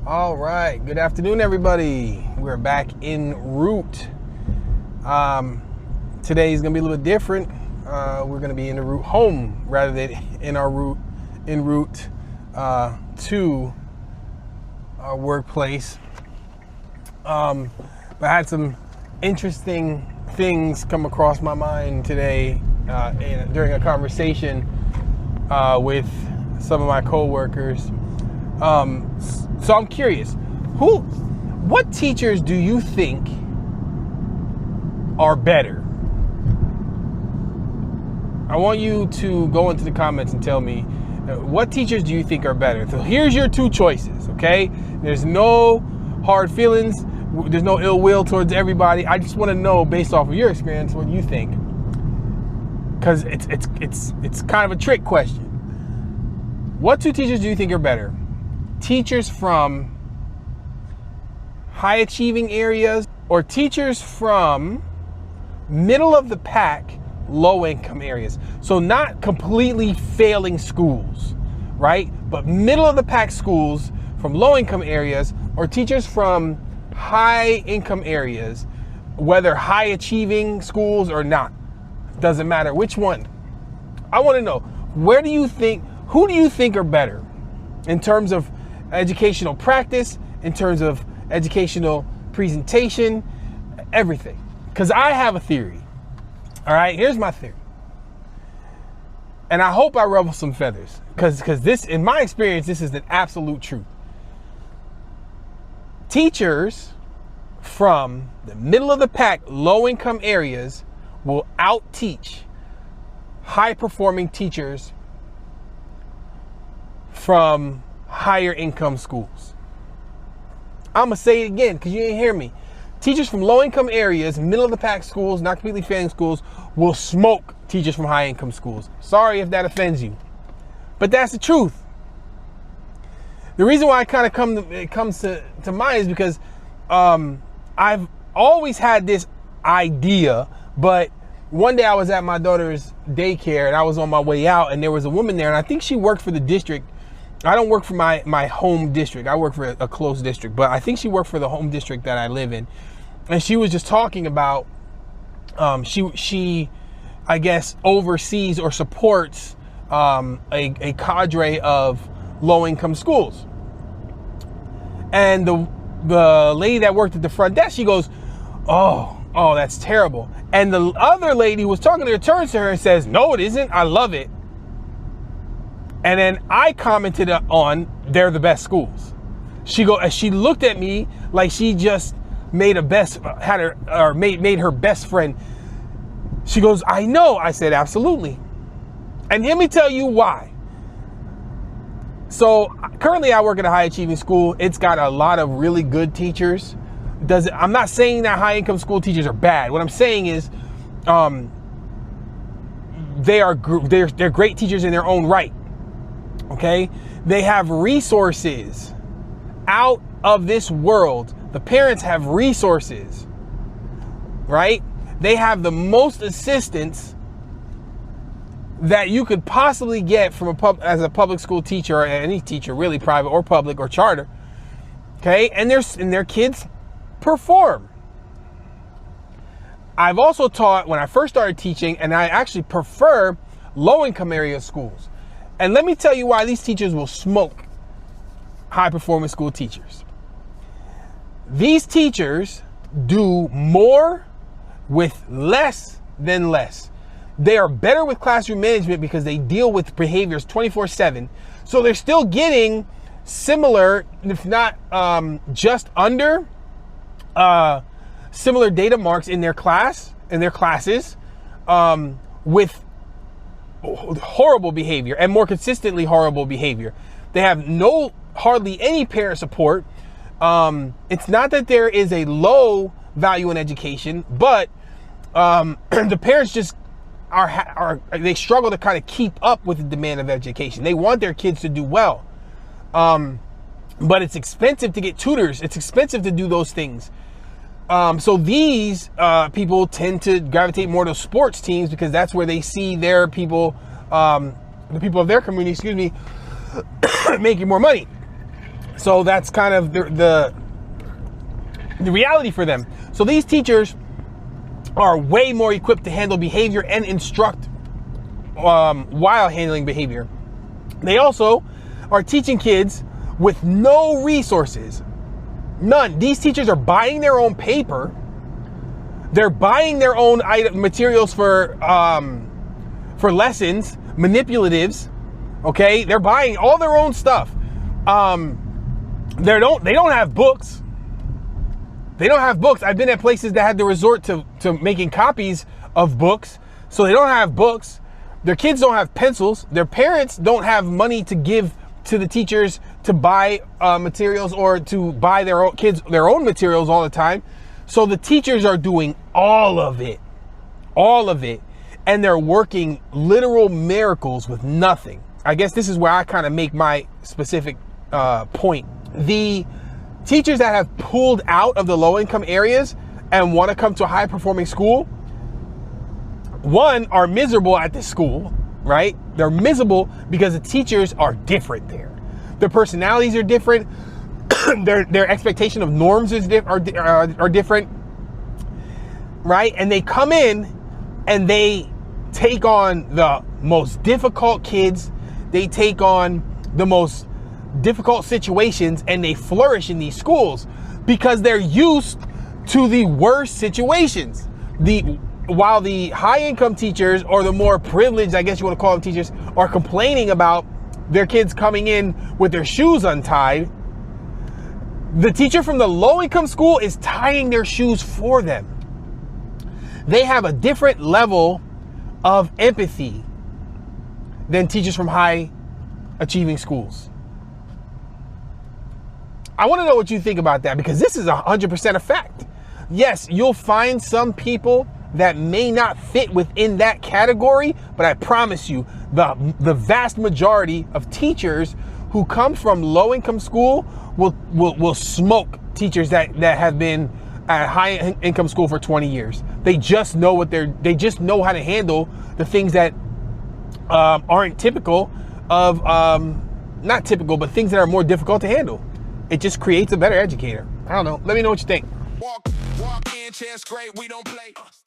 All right, good afternoon, everybody. We're back en route. Today is gonna be a little bit different. We're gonna be en route home rather than en route to our workplace. But I had some interesting things come across my mind today during a conversation with some of my coworkers. So I'm curious, what teachers do you think are better? I want you to go into the comments and tell me, what teachers do you think are better? So here's your two choices, okay? There's no hard feelings. There's no ill will towards everybody. I just want to know, based off of your experience, what you think. Because it's kind of a trick question. What two teachers do you think are better? Teachers from high achieving areas or teachers from middle of the pack, low income areas? So not completely failing schools, right? But middle of the pack schools from low income areas, or teachers from high income areas, whether high achieving schools or not. Doesn't matter which one. I want to know, who do you think are better in terms of educational practice, in terms of educational presentation, everything? Because I have a theory. All right, here's my theory. And I hope I ruffle some feathers, because this, in my experience, this is the absolute truth. Teachers from the middle of the pack, low income areas will out-teach high performing teachers from higher income schools. I'm gonna say it again because you didn't hear me. Teachers from low income areas, middle of the pack schools, not completely failing schools, will smoke teachers from high income schools. Sorry if that offends you, but that's the truth. The reason why it comes to mind is because I've always had this idea, but one day I was at my daughter's daycare and I was on my way out, and there was a woman there, and I think she worked for the district. I don't work for my home district. I work for a close district, but I think she worked for the home district that I live in. And she was just talking about, she I guess oversees or supports a cadre of low income schools. And the lady that worked at the front desk, she goes, oh, that's terrible. And the other lady who was talking to her turns to her and says, no, it isn't. I love it. And then I commented on, they're the best schools. She looked at me like she just made made her best friend. She goes, I know. I said, absolutely. And let me tell you why. So currently I work at a high achieving school. It's got a lot of really good teachers. I'm not saying that high income school teachers are bad. What I'm saying is, they're great teachers in their own right. Okay, they have resources out of this world. The parents have resources, right? They have the most assistance that you could possibly get from as a public school teacher, or any teacher, really, private or public or charter. Okay, and their kids perform. I've also taught when I first started teaching, and I actually prefer low income area schools. And let me tell you why these teachers will smoke high performance school teachers. These teachers do more with less than less. They are better with classroom management because they deal with behaviors 24/7. So they're still getting similar, if not just under similar data marks in their classes, with horrible behavior, and more consistently horrible behavior. They have hardly any parent support. It's not that there is a low value in education, but the parents just they struggle to kind of keep up with the demand of education. They want their kids to do well, but it's expensive to get tutors. It's expensive to do those things. So these people tend to gravitate more to sports teams because that's where they see their people, the people of their community, making more money. So that's kind of the reality for them. So these teachers are way more equipped to handle behavior and instruct while handling behavior. They also are teaching kids with no resources. None. These teachers are buying their own paper. They're buying their own materials for lessons, manipulatives. Okay, they're buying all their own stuff. They don't have books. They don't have books. I've been at places that had to resort to making copies of books, so they don't have books. Their kids don't have pencils. Their parents don't have money to give to the teachers to buy materials or to buy their own kids their own materials all the time. So the teachers are doing all of it, and they're working literal miracles with nothing. I guess this is where I kind of make my specific point. The teachers that have pulled out of the low-income areas and want to come to a high-performing school, one, are miserable at this school, right? They're miserable because the teachers are different there. Their personalities are different. their expectation of norms are different, right? And they come in and they take on the most difficult kids. They take on the most difficult situations, and they flourish in these schools because they're used to the worst situations. While the high income teachers, or the more privileged, I guess you want to call them, teachers, are complaining about their kids coming in with their shoes untied, the teacher from the low income school is tying their shoes for them. They have a different level of empathy than teachers from high achieving schools. I want to know what you think about that, because this is 100% a fact. Yes, you'll find some people that may not fit within that category, but I promise you, the vast majority of teachers who come from low-income school will smoke teachers that have been at high-income school for 20 years. They just know they just know how to handle the things that aren't typical of, not typical, but things that are more difficult to handle. It just creates a better educator. I don't know. Let me know what you think. Walk in, chance great, we don't play.